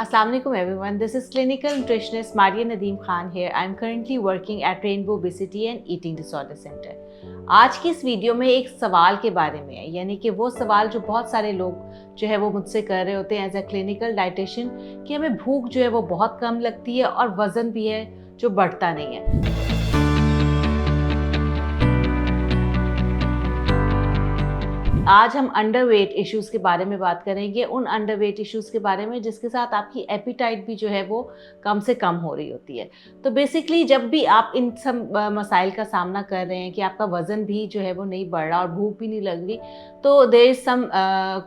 Assalamu alaikum everyone. This is clinical nutritionist Maria Nadeem Khan here. I am currently working at Rainbow Obesity and Eating Disorder Center. आज की इस video में एक सवाल के बारे में है, यानी कि वो सवाल जो बहुत सारे लोग जो है वो मुझसे कर रहे होते हैं एज अ क्लिनिकल डाइटिशियन कि हमें भूख जो है वो बहुत कम लगती है और वज़न भी है जो बढ़ता नहीं है। आज हम अंडरवेट इश्यूज़ के बारे में बात करेंगे, उन अंडरवेट इश्यूज़ के बारे में जिसके साथ आपकी एपिटाइट भी जो है वो कम से कम हो रही होती है। तो बेसिकली जब भी आप इन सब मसाइल का सामना कर रहे हैं कि आपका वज़न भी जो है वो नहीं बढ़ रहा और भूख भी नहीं लग रही, तो there is some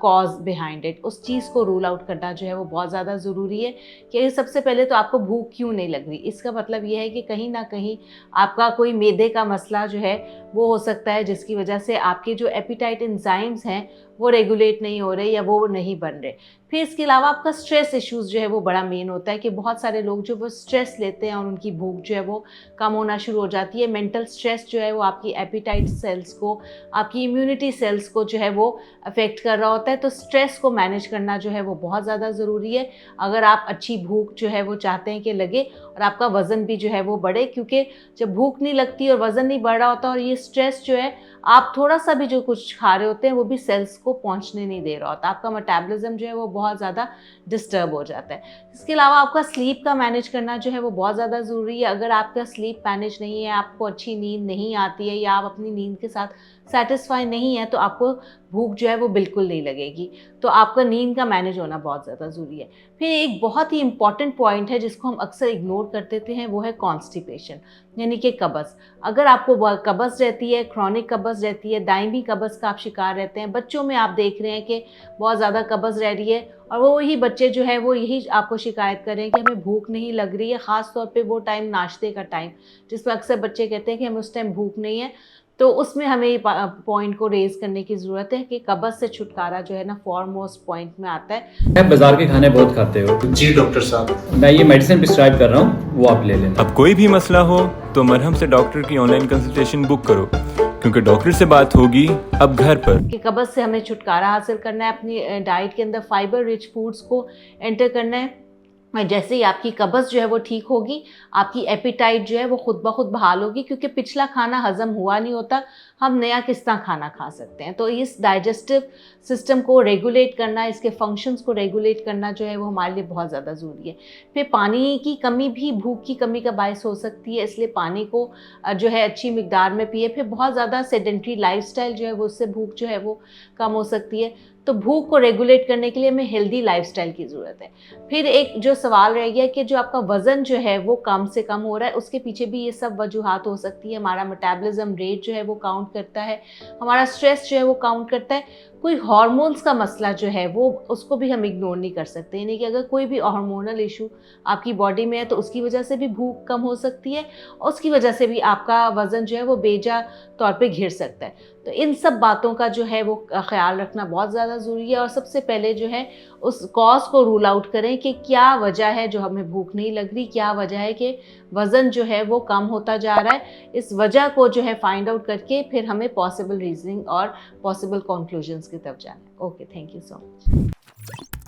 cause behind it. उस चीज़ को रूल आउट करना जो है वो बहुत ज़्यादा ज़रूरी है कि सबसे पहले तो आपको भूख क्यों नहीं लग रही। इसका मतलब ये है कि कहीं ना कहीं आपका कोई मैदे का मसला जो है वो हो सकता है, जिसकी वजह से आपके जो एपिटाइट एंजाइम्स हैं वो रेगुलेट नहीं हो रहे या वो नहीं बन रहे। फिर इसके अलावा आपका स्ट्रेस इश्यूज़ जो है वो बड़ा मेन होता है कि बहुत सारे लोग जो वो स्ट्रेस लेते हैं और उनकी भूख जो है वो कम होना शुरू हो जाती है। मेंटल स्ट्रेस जो है वो आपकी एपिटाइट सेल्स को, आपकी इम्यूनिटी सेल्स को जो है वो अफेक्ट कर रहा होता है। तो स्ट्रेस को मैनेज करना जो है वो बहुत ज़्यादा ज़रूरी है अगर आप अच्छी भूख जो है वो चाहते हैं कि लगे और आपका वज़न भी जो है वो बढ़े, क्योंकि जब भूख नहीं लगती और वज़न नहीं बढ़ रहा होता और ये स्ट्रेस जो है आप थोड़ा सा भी जो कुछ खा रहे होते हैं वो भी सेल्स को पहुंचने नहीं दे रहा होता, आपका मेटाबॉलिज्म जो है वो बहुत ज़्यादा डिस्टर्ब हो जाता है। इसके अलावा आपका स्लीप का मैनेज करना जो है वो बहुत ज़्यादा ज़रूरी है। अगर आपका स्लीप मैनेज नहीं है, आपको अच्छी नींद नहीं आती है या आप अपनी नींद के साथ सेटिस्फाई नहीं है, तो आपको भूख जो है वो बिल्कुल नहीं लगेगी। तो आपका नींद का मैनेज होना बहुत ज़्यादा ज़रूरी है। फिर एक बहुत ही इंपॉर्टेंट पॉइंट है जिसको हम अक्सर इग्नोर कर देते हैं, वो है कॉन्स्टिपेशन, यानी कि कब्ज़। अगर आपको कब्ज़ रहती है, क्रॉनिक कब्ज़ रहती है, दायमी कब्ज़ का आप शिकार रहते हैं, बच्चों में आप देख रहे हैं कि बहुत ज़्यादा कब्ज़ रह रही है और वो वही बच्चे जो है वो यही आपको शिकायत कर रहे हैं कि हमें भूख नहीं लग रही है। ख़ास तौर पे वो टाइम नाश्ते का टाइम जिसमें अक्सर बच्चे कहते हैं कि हमें उस टाइम भूख नहीं है। तो उसमें हमें ये पॉइंट को रेज़ करने की ज़रूरत है कि कब्ज़ से छुटकारा जो है ना फॉरमोस्ट पॉइंट में आता है। आप बाजार के खाने बहुत खाते हो? जी डॉक्टर साहब, मैं ये मेडिसिन प्रिस्क्राइब कर रहा हूँ, वो आप ले लेना। अब कोई भी मसला हो तो मरहम से डॉक्टर की ऑनलाइन कंसल्टेशन बुक करो, क्योंकि डॉक्टर से बात होगी अब घर पर। कि कब्ज़ से हमें छुटकारा हासिल करना है, अपनी डाइट के अंदर फाइबर रिच फूड्स को एंटर करना है। जैसे ही आपकी कब्ज़ जो है वो ठीक होगी, आपकी एपिटाइट जो है वो खुद ब खुद बहाल होगी, क्योंकि पिछला खाना हज़म हुआ नहीं होता, हम नया किस तरह खाना खा सकते हैं। तो इस डाइजेस्टिव सिस्टम को रेगुलेट करना, इसके फंक्शंस को रेगुलेट करना जो है वो हमारे लिए बहुत ज़्यादा ज़रूरी है। फिर पानी की कमी भी भूख की कमी का बायस हो सकती है, इसलिए पानी को जो है अच्छी मिकदार में पिए। फिर बहुत ज़्यादा सेडेंट्री लाइफस्टाइल जो है वो उससे भूख जो है वो कम हो सकती है। तो भूख को रेगुलेट करने के लिए हमें हेल्दी लाइफस्टाइल की ज़रूरत है। फिर एक जो सवाल रह गया कि जो आपका वज़न जो है वो कम से कम हो रहा है, उसके पीछे भी ये सब वजूहात हो सकती है। हमारा मेटाबॉलिज्म रेट जो है वो काउंट करता है, हमारा स्ट्रेस जो है वो काउंट करता है, कोई हार्मोन्स का मसला जो है वो उसको भी हम इग्नोर नहीं कर सकते। यानी कि अगर कोई भी हार्मोनल इशू आपकी बॉडी में है तो उसकी वजह से भी भूख कम हो सकती है और उसकी वजह से भी आपका वज़न जो है वो बेजा तौर पे घिर सकता है। तो इन सब बातों का जो है वो ख्याल रखना बहुत ज़्यादा ज़रूरी है और सबसे पहले जो है उस कॉज को रूल आउट करें कि क्या वजह है जो हमें भूख नहीं लग रही, क्या वजह है कि वज़न जो है वो कम होता जा रहा है। इस वजह को जो है फाइंड आउट करके फिर हमें पॉसिबल रीजनिंग और पॉसिबल कंक्लूजन्स की तरफ जाना है। Okay, thank you so much.